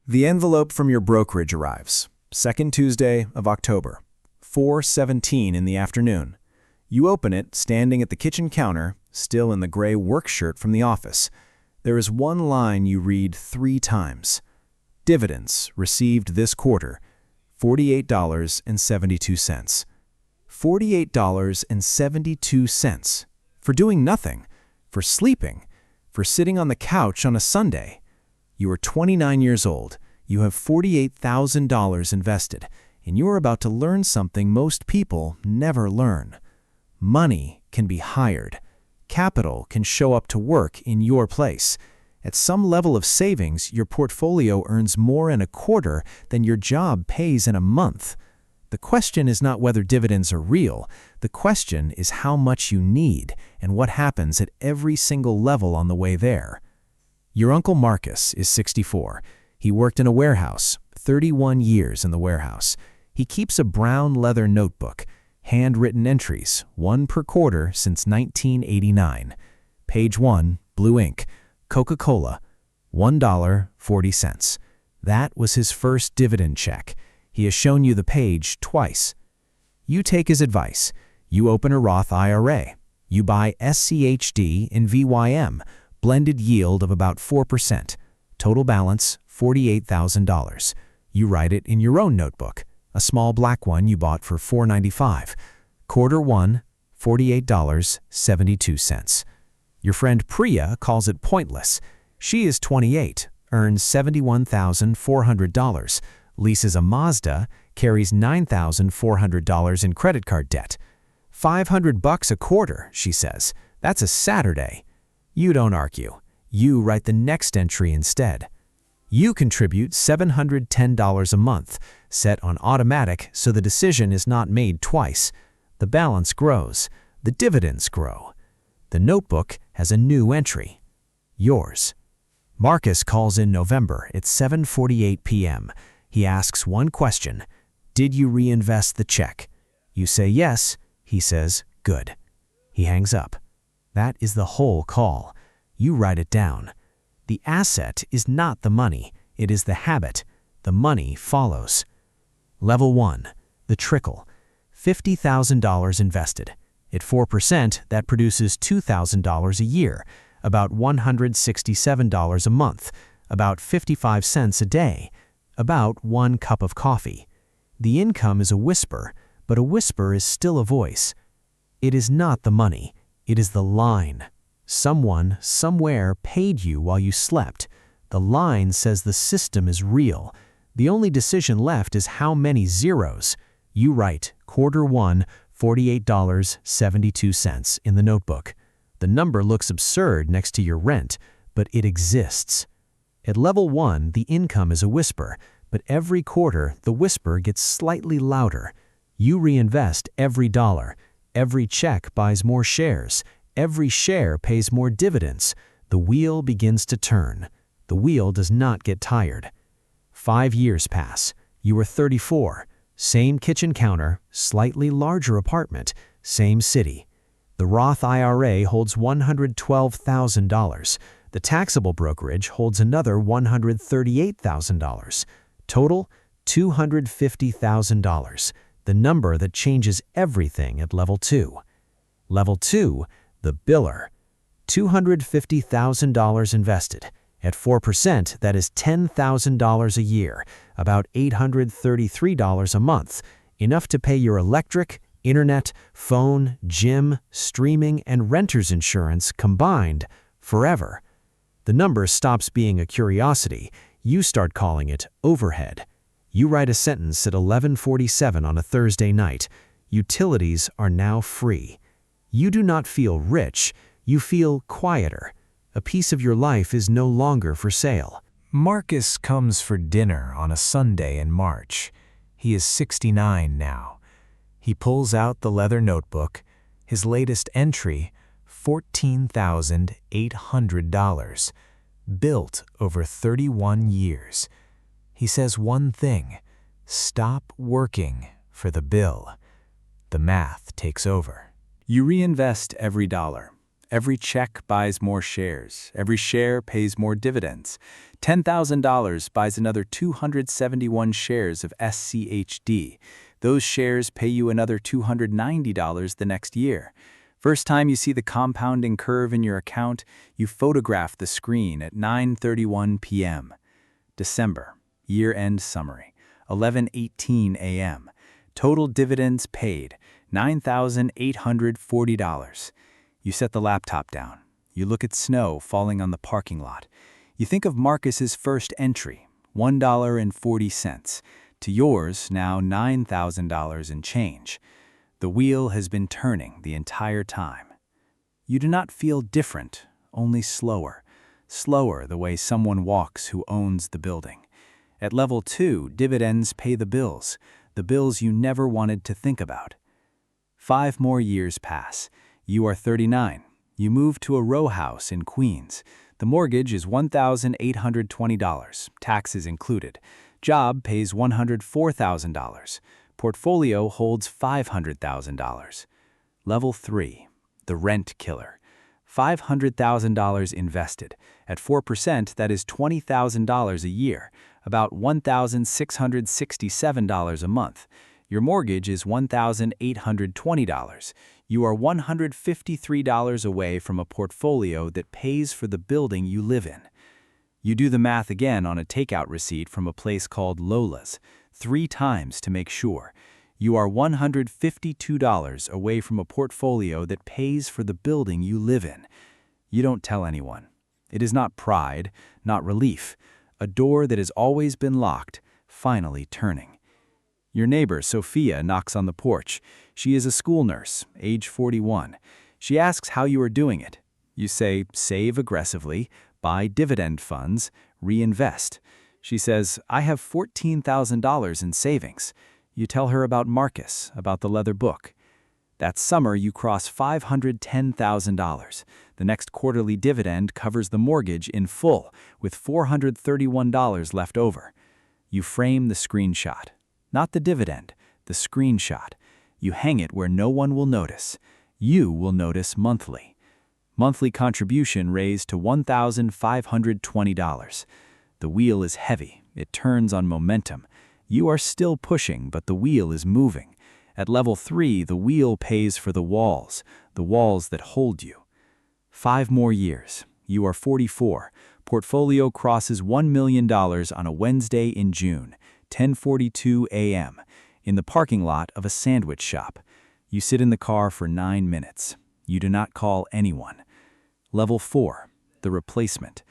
The envelope from your brokerage arrives. Second Tuesday of October, 4:17 in the afternoon. You open it, standing at the kitchen counter, still in the gray work shirt from the office. There is one line you read 3 times. Dividends received this quarter, $48.72. $48.72. For doing nothing, for sleeping, for sitting on the couch on a Sunday. You are 29 years old, you have $48,000 invested, and you are about to learn something most people never learn. Money can be hired. Capital can show up to work in your place. At some level of savings, your portfolio earns more in a quarter than your job pays in a month. The question is not whether dividends are real. The question is how much you need and what happens at every single level on the way there. Your Uncle Marcus is 64. He worked in a warehouse, 31 years in the warehouse. He keeps a brown leather notebook, handwritten entries, 1 per quarter since 1989. Page 1, blue ink, Coca-Cola, $1.40. That was his first dividend check. He has shown you the page twice. You take his advice. You open a Roth IRA. You buy SCHD in VYM, blended yield of about 4%. Total balance, $48,000. You write it in your own notebook, a small black one you bought for $4.95. Quarter 1, $48.72. Your friend Priya calls it pointless. She is 28, earns $71,400, leases a Mazda, carries $9,400 in credit card debt. $500 a quarter, she says. That's a Saturday. You don't argue. You write the next entry instead. You contribute $710 a month, set on automatic so the decision is not made twice. The balance grows. The dividends grow. The notebook has a new entry. Yours. Marcus calls in November at 7:48 p.m. He asks one question. Did you reinvest the check? You say yes. He says, good. He hangs up. That is the whole call. You write it down. The asset is not the money. It is the habit. The money follows. Level 1. The trickle. $50,000 invested. At 4%, that produces $2,000 a year, about $167 a month, about 55 cents a day, about 1 cup of coffee. The income is a whisper, but a whisper is still a voice. It is not the money. It is the line. Someone, somewhere, paid you while you slept. The line says the system is real. The only decision left is how many zeros. You write, quarter 1, $48.72 in the notebook. The number looks absurd next to your rent, but it exists. At level 1, the income is a whisper, but every quarter, the whisper gets slightly louder. You reinvest every dollar. Every check buys more shares. Every share pays more dividends. The wheel begins to turn. The wheel does not get tired. 5 years pass. You are 34. Same kitchen counter, slightly larger apartment, same city. The Roth IRA holds $112,000. The taxable brokerage holds another $138,000. Total, $250,000, the number that changes everything at level 2. Level 2, the biller. $250,000 invested. At 4%, that is $10,000 a year, about $833 a month, enough to pay your electric, internet, phone, gym, streaming, and renter's insurance combined forever. The number stops being a curiosity. You start calling it overhead. You write a sentence at 11:47 on a Thursday night. Utilities are now free. You do not feel rich. You feel quieter. A piece of your life is no longer for sale. Marcus comes for dinner on a Sunday in March. He is 69 now. He pulls out the leather notebook. His latest entry, $14,800. Built over 31 years. He says one thing: stop working for the bill. The math takes over. You reinvest every dollar. Every check buys more shares. Every share pays more dividends. $10,000 buys another 271 shares of SCHD. Those shares pay you another $290 the next year. First time you see the compounding curve in your account, you photograph the screen at 9:31 p.m. December, year-end summary, 11:18 a.m. Total dividends paid, $9,840. You set the laptop down. You look at snow falling on the parking lot. You think of Marcus's first entry, $1.40, to yours now $9,000 and change. The wheel has been turning the entire time. You do not feel different, only slower. Slower the way someone walks who owns the building. At level 2, dividends pay the bills you never wanted to think about. 5 more years pass. You are 39. You move to a row house in Queens. The mortgage is $1,820, taxes included. Job pays $104,000. Portfolio holds $500,000. Level 3, the rent killer. $500,000 invested. At 4%, that is $20,000 a year, about $1,667 a month. Your mortgage is $1,820. You are $153 away from a portfolio that pays for the building you live in. You do the math again on a takeout receipt from a place called Lola's, 3 times to make sure. You are $152 away from a portfolio that pays for the building you live in. You don't tell anyone. It is not pride, not relief. A door that has always been locked, finally turning. Your neighbor, Sophia, knocks on the porch. She is a school nurse, age 41. She asks how you are doing it. You say, save aggressively, buy dividend funds, reinvest. She says, I have $14,000 in savings. You tell her about Marcus, about the leather book. That summer, you cross $510,000. The next quarterly dividend covers the mortgage in full, with $431 left over. You frame the screenshot. Not the dividend, the screenshot. You hang it where no one will notice. You will notice monthly. Monthly contribution raised to $1,520. The wheel is heavy. It turns on momentum. You are still pushing, but the wheel is moving. At level 3, the wheel pays for the walls that hold you. 5 more years. You are 44. Portfolio crosses $1 million on a Wednesday in June, 10:42 a.m., in the parking lot of a sandwich shop. You sit in the car for 9 minutes. You do not call anyone. Level 4, the replacement.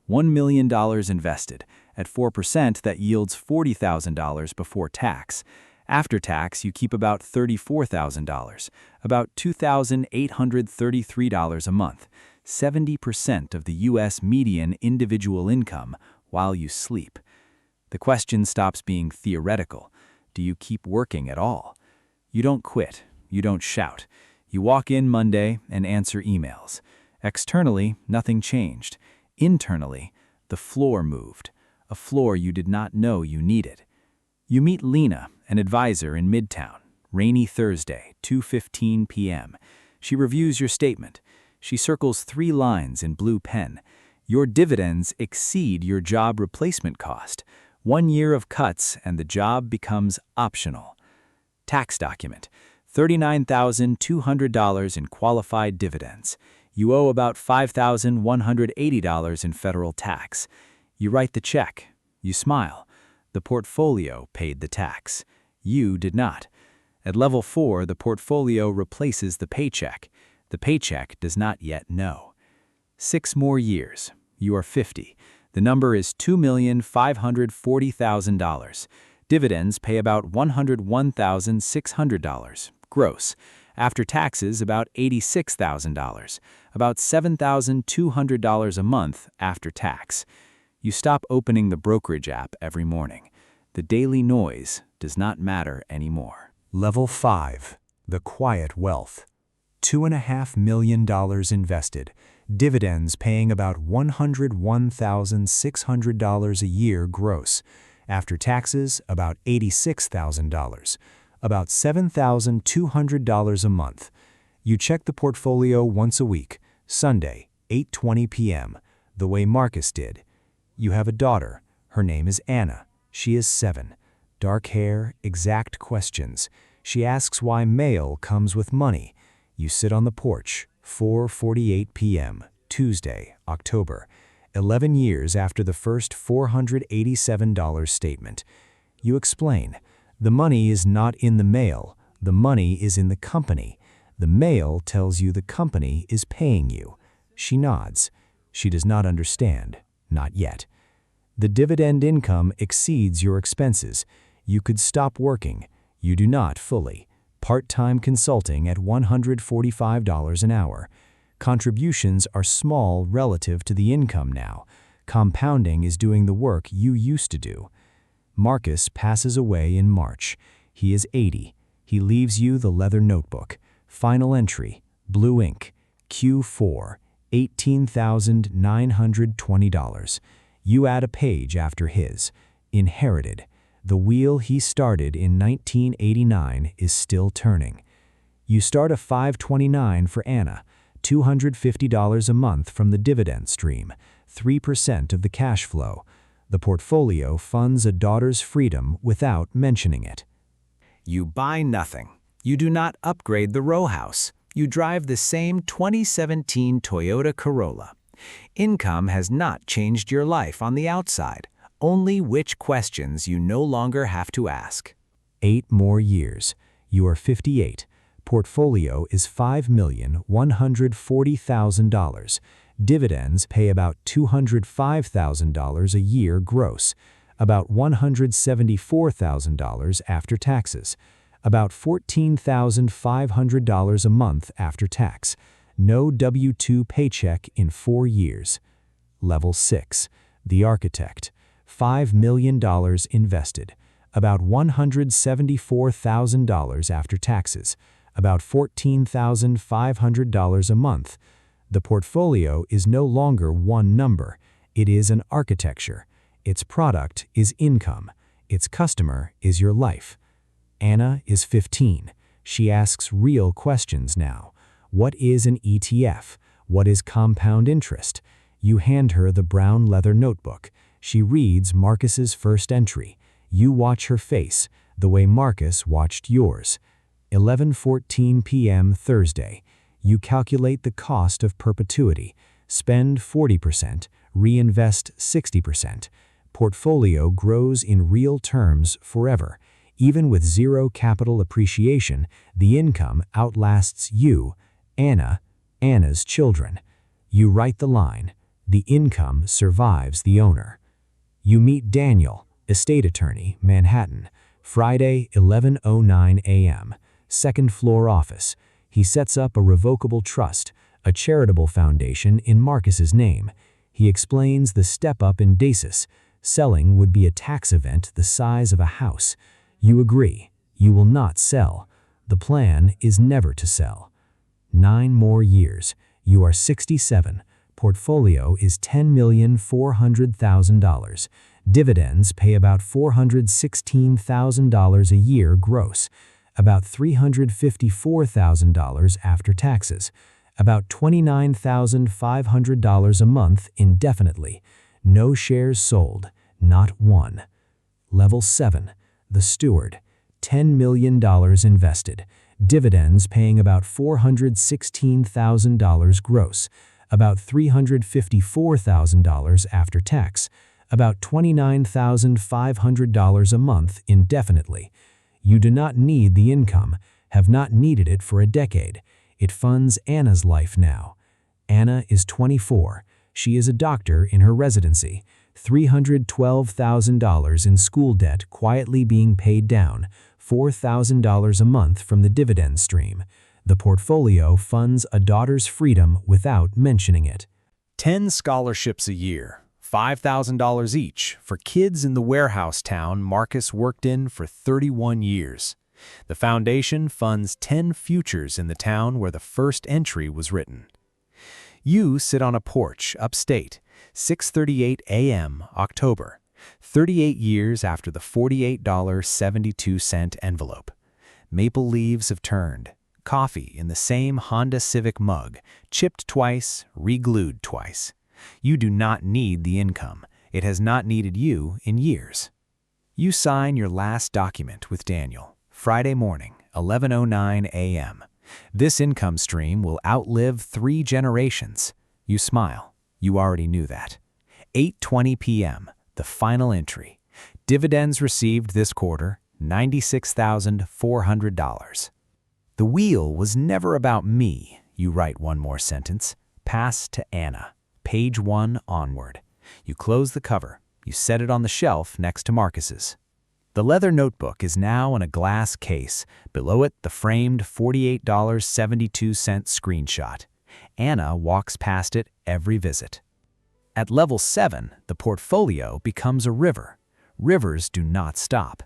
$1 million invested. At 4%, that yields $40,000 before tax. After tax, you keep about $34,000, about $2,833 a month, 70% of the U.S. median individual income while you sleep. The question stops being theoretical. Do you keep working at all? You don't quit. You don't shout. You walk in Monday and answer emails. Externally, nothing changed. Internally, the floor moved, a floor you did not know you needed. You meet Lena, an advisor in Midtown, rainy Thursday, 2:15 p.m. She reviews your statement. She circles 3 lines in blue pen. Your dividends exceed your job replacement cost. 1 year of cuts and the job becomes optional. Tax document, $39,200 in qualified dividends. You owe about $5,180 in federal tax. You write the check. You smile. The portfolio paid the tax. You did not. At level 4, the portfolio replaces the paycheck. The paycheck does not yet know. 6 more years. You are 50. The number is $2,540,000. Dividends pay about $101,600, gross. After taxes, about $86,000, about $7,200 a month after tax. You stop opening the brokerage app every morning. The daily noise does not matter anymore. Level 5, the quiet wealth. $2.5 million invested. Dividends paying about $101,600 a year gross. After taxes, about $86,000, about $7,200 a month. You check the portfolio once a week. Sunday, 8:20 p.m., the way Marcus did. You have a daughter. Her name is Anna. She is 7. Dark hair, exact questions. She asks why mail comes with money. You sit on the porch, 4:48 p.m., Tuesday, October, 11 years after the first $487 statement. You explain, the money is not in the mail, the money is in the company. The mail tells you the company is paying you. She nods. She does not understand, not yet. The dividend income exceeds your expenses. You could stop working. You do not fully. Part-time consulting at $145 an hour. Contributions are small relative to the income now. Compounding is doing the work you used to do. Marcus passes away in March. He is 80. He leaves you the leather notebook. Final entry, blue ink, Q4, $18,920. You add a page after his. Inherited. The wheel he started in 1989 is still turning. You start a $529 for Anna, $250 a month from the dividend stream, 3% of the cash flow. The portfolio funds a daughter's freedom without mentioning it. You buy nothing. You do not upgrade the row house. You drive the same 2017 Toyota Corolla. Income has not changed your life on the outside, only which questions you no longer have to ask. 8 more years. You are 58. Portfolio is $5,140,000. Dividends pay about $205,000 a year gross, about $174,000 after taxes, about $14,500 a month after tax. No W-2 paycheck in 4 years. Level 6. The architect. $5 million invested, about $174,000 after taxes, about $14,500 a month. The portfolio is no longer one number. It is an architecture. Its product is income. Its customer is your life. Anna is 15. She asks real questions now. What is an ETF? What is compound interest? You hand her the brown leather notebook. She reads Marcus's first entry. You watch her face, the way Marcus watched yours. 11:14 p.m. Thursday. You calculate the cost of perpetuity. Spend 40%, reinvest 60%. Portfolio grows in real terms forever. Even with zero capital appreciation, the income outlasts you, Anna, Anna's children. You write the line, the income survives the owner. You meet Daniel, estate attorney, Manhattan, Friday, 11:09 a.m., second floor office. He sets up a revocable trust, a charitable foundation in Marcus's name. He explains the step-up in DASIS. Selling would be a tax event the size of a house. You agree. You will not sell. The plan is never to sell. 9 more years. You are 67. Portfolio is $10,400,000. Dividends pay about $416,000 a year gross, about $354,000 after taxes, about $29,500 a month indefinitely. No shares sold, not one. Level 7. The steward. $10 million invested. Dividends paying about $416,000 gross, about $354,000 after tax, about $29,500 a month indefinitely. You do not need the income, have not needed it for a decade. It funds Anna's life now. Anna is 24. She is a doctor in her residency. $312,000 in school debt quietly being paid down, $4,000 a month from the dividend stream. The portfolio funds a daughter's freedom without mentioning it. 10 scholarships a year, $5,000 each, for kids in the warehouse town Marcus worked in for 31 years. The foundation funds 10 futures in the town where the first entry was written. You sit on a porch upstate, 6:38 a.m., October, 38 years after the $48.72 envelope. Maple leaves have turned. Coffee in the same Honda Civic mug, chipped twice, re-glued twice. You do not need the income. It has not needed you in years. You sign your last document with Daniel, Friday morning, 11:09 a.m. This income stream will outlive 3 generations. You smile. You already knew that. 8:20 p.m., the final entry. Dividends received this quarter, $96,400. The wheel was never about me, you write one more sentence. Pass to Anna. Page 1 onward. You close the cover. You set it on the shelf next to Marcus's. The leather notebook is now in a glass case. Below it, the framed $48.72 screenshot. Anna walks past it every visit. At level 7, the portfolio becomes a river. Rivers do not stop.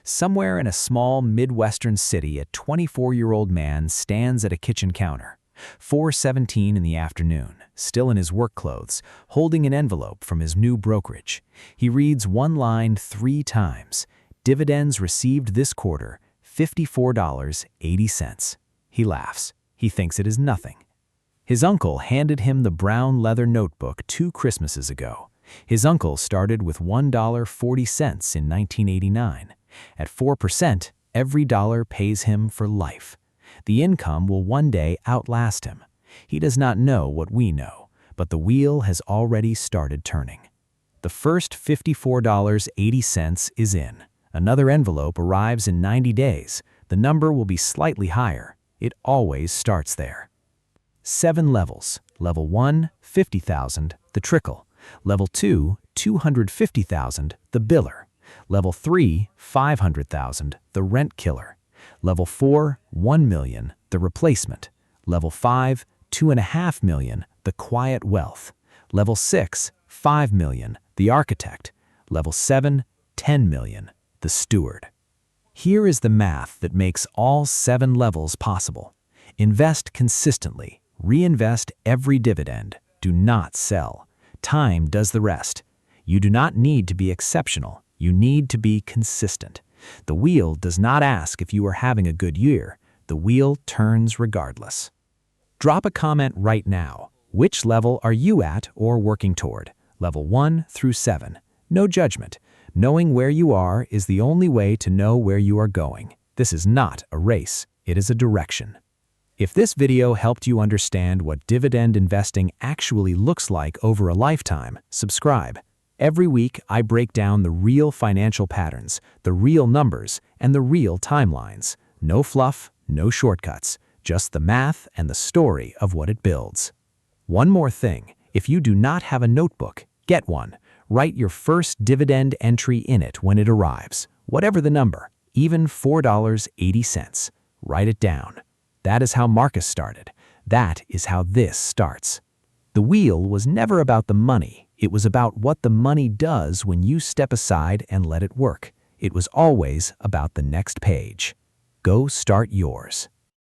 Somewhere in a small Midwestern city, a 24-year-old man stands at a kitchen counter. 4:17 in the afternoon, still in his work clothes, holding an envelope from his new brokerage. He reads one line 3 times. Dividends received this quarter, $54.80. He laughs. He thinks it is nothing. His uncle handed him the brown leather notebook 2 Christmases ago. His uncle started with $1.40 in 1989. At 4%, every dollar pays him for life. The income will one day outlast him. He does not know what we know, but the wheel has already started turning. The first $54.80 is in. Another envelope arrives in 90 days. The number will be slightly higher. It always starts there. 7 levels. Level 1, $50,000, the trickle. Level 2, $250,000, the biller. Level 3, $500,000, the rent killer. Level 4, $1 million, the replacement. Level 5, $2.5 million, the quiet wealth. Level 6, $5 million, the architect. Level 7, $10 million, the steward. Here is the math that makes all 7 levels possible. Invest consistently. Reinvest every dividend. Do not sell. Time does the rest. You do not need to be exceptional. You need to be consistent. The wheel does not ask if you are having a good year. The wheel turns regardless. Drop a comment right now. Which level are you at or working toward? Level 1 through 7. No judgment. Knowing where you are is the only way to know where you are going. This is not a race. It is a direction. If this video helped you understand what dividend investing actually looks like over a lifetime, subscribe. Every week, I break down the real financial patterns, the real numbers, and the real timelines. No fluff, no shortcuts, just the math and the story of what it builds. One more thing, if you do not have a notebook, get one. Write your first dividend entry in it when it arrives, whatever the number, even $4.80. Write it down. That is how Marcus started. That is how this starts. The wheel was never about the money. It was about what the money does when you step aside and let it work. It was always about the next page. Go start yours.